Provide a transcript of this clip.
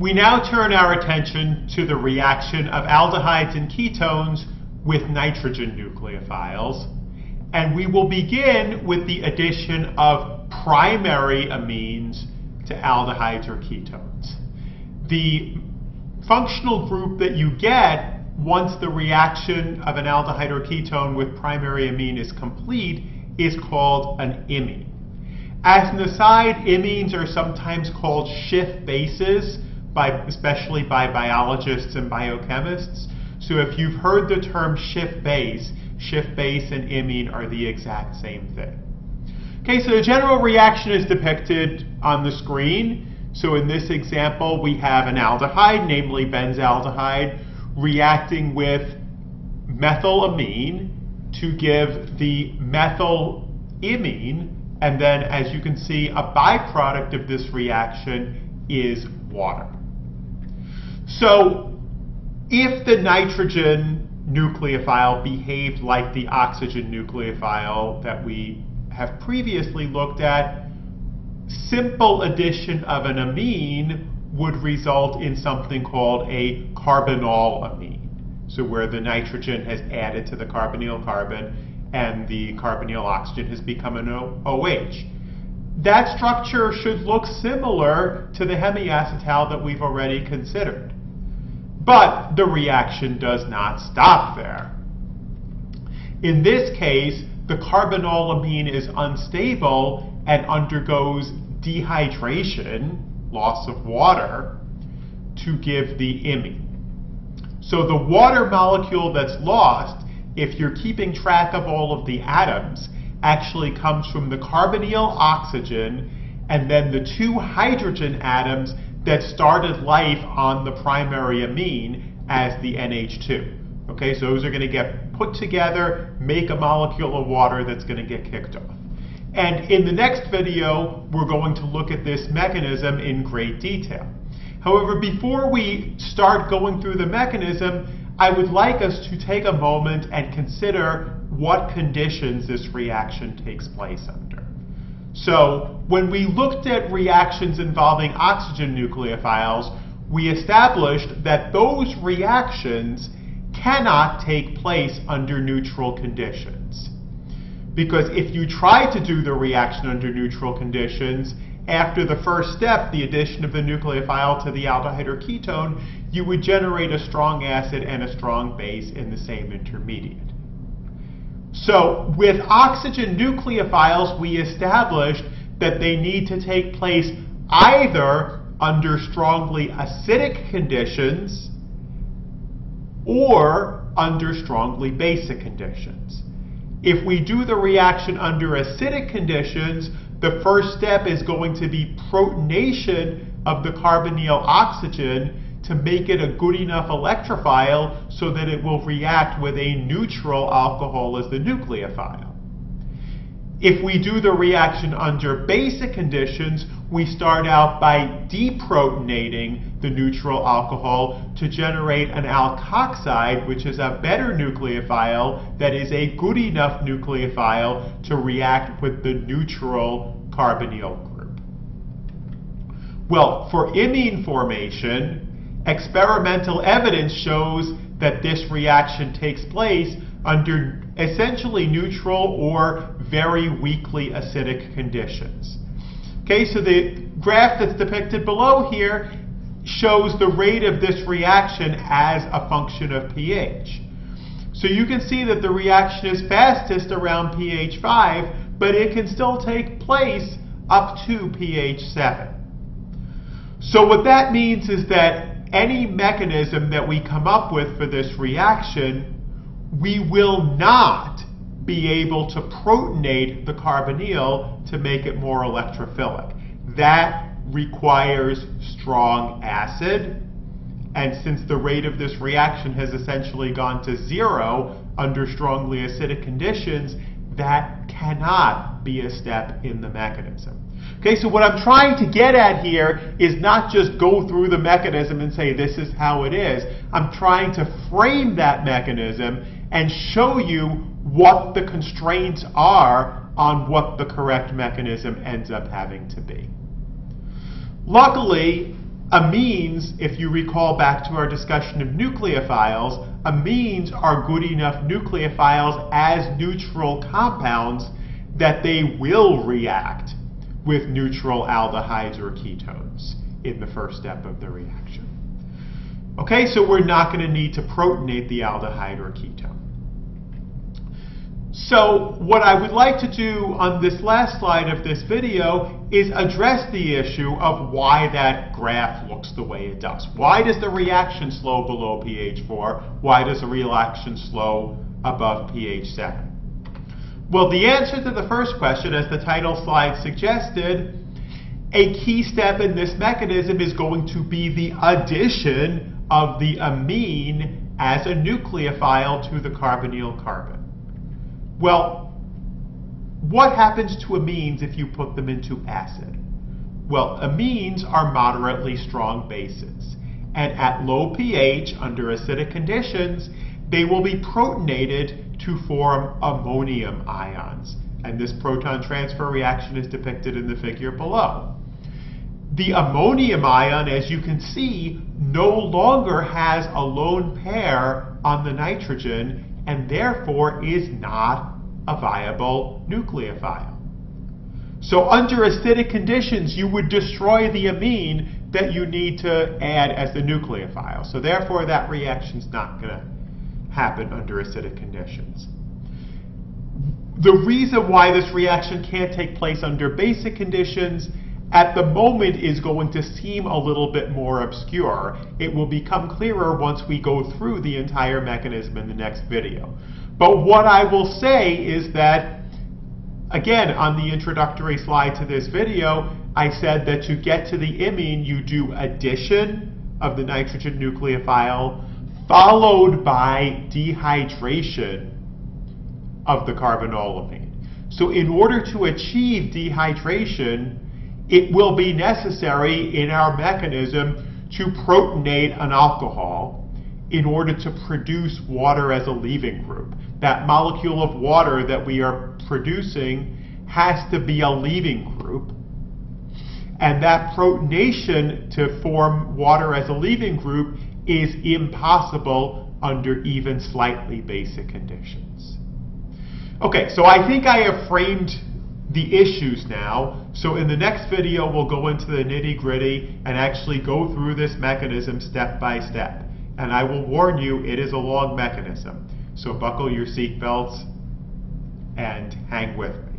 We now turn our attention to the reaction of aldehydes and ketones with nitrogen nucleophiles, and we will begin with the addition of primary amines to aldehydes or ketones. The functional group that you get once the reaction of an aldehyde or ketone with primary amine is complete is called an imine. As an aside, imines are sometimes called Schiff bases, especially by biologists and biochemists. So if you've heard the term Schiff base and imine are the exact same thing. Okay, so the general reaction is depicted on the screen. So in this example, we have an aldehyde, namely benzaldehyde, reacting with methylamine to give the methylamine, and then as you can see, a byproduct of this reaction is water. So if the nitrogen nucleophile behaved like the oxygen nucleophile that we have previously looked at, simple addition of an amine would result in something called a carbonyl amine. So where the nitrogen has added to the carbonyl carbon and the carbonyl oxygen has become an OH. That structure should look similar to the hemiacetal that we've already considered. But the reaction does not stop there. In this case, the carbonyl amine is unstable and undergoes dehydration, loss of water, to give the imine. So the water molecule that's lost, if you're keeping track of all of the atoms, actually comes from the carbonyl oxygen and then the two hydrogen atoms that started life on the primary amine as the NH2. Okay, so those are going to get put together, make a molecule of water that's going to get kicked off. And in the next video, we're going to look at this mechanism in great detail. However, before we start going through the mechanism, I would like us to take a moment and consider what conditions this reaction takes place under. So, when we looked at reactions involving oxygen nucleophiles, we established that those reactions cannot take place under neutral conditions. Because if you try to do the reaction under neutral conditions, after the first step, the addition of the nucleophile to the aldehyde or ketone, you would generate a strong acid and a strong base in the same intermediate. So with oxygen nucleophiles, we established that they need to take place either under strongly acidic conditions or under strongly basic conditions. If we do the reaction under acidic conditions, the first step is going to be protonation of the carbonyl oxygen to make it a good enough electrophile so that it will react with a neutral alcohol as the nucleophile. If we do the reaction under basic conditions, we start out by deprotonating the neutral alcohol to generate an alkoxide, which is a better nucleophile that is a good enough nucleophile to react with the neutral carbonyl group. Well, for imine formation, experimental evidence shows that this reaction takes place under essentially neutral or very weakly acidic conditions. Okay, so the graph that's depicted below here shows the rate of this reaction as a function of pH. So you can see that the reaction is fastest around pH 5, but it can still take place up to pH 7. So what that means is that any mechanism that we come up with for this reaction, we will not be able to protonate the carbonyl to make it more electrophilic. That requires strong acid, and since the rate of this reaction has essentially gone to 0 under strongly acidic conditions, that cannot be a step in the mechanism. Okay, so what I'm trying to get at here is not just go through the mechanism and say this is how it is. I'm trying to frame that mechanism and show you what the constraints are on what the correct mechanism ends up having to be. Luckily, amines, if you recall back to our discussion of nucleophiles, amines are good enough nucleophiles as neutral compounds that they will react with neutral aldehydes or ketones in the first step of the reaction. Okay, so we're not going to need to protonate the aldehyde or ketone. So what I would like to do on this last slide of this video is address the issue of why that graph looks the way it does. Why does the reaction slow below pH 4? Why does the reaction slow above pH 7? Well, the answer to the first question, as the title slide suggested, a key step in this mechanism is going to be the addition of the amine as a nucleophile to the carbonyl carbon. Well, what happens to amines if you put them into acid? Well, amines are moderately strong bases, and at low pH, under acidic conditions, they will be protonated to form ammonium ions, and this proton transfer reaction is depicted in the figure below. The ammonium ion, as you can see, no longer has a lone pair on the nitrogen and therefore is not a viable nucleophile. So under acidic conditions, you would destroy the amine that you need to add as the nucleophile. So therefore, that reaction's not going to happen under acidic conditions. The reason why this reaction can't take place under basic conditions at the moment is going to seem a little bit more obscure. It will become clearer once we go through the entire mechanism in the next video. But what I will say is that, again, on the introductory slide to this video, I said that to get to the imine, you do addition of the nitrogen nucleophile followed by dehydration of the carbanolamine. So in order to achieve dehydration, it will be necessary in our mechanism to protonate an alcohol in order to produce water as a leaving group. That molecule of water that we are producing has to be a leaving group, and that protonation to form water as a leaving group is impossible under even slightly basic conditions. Okay, so I think I have framed the issues now. So in the next video, we'll go into the nitty-gritty and actually go through this mechanism step by step. And I will warn you, it is a long mechanism. So buckle your seatbelts and hang with me.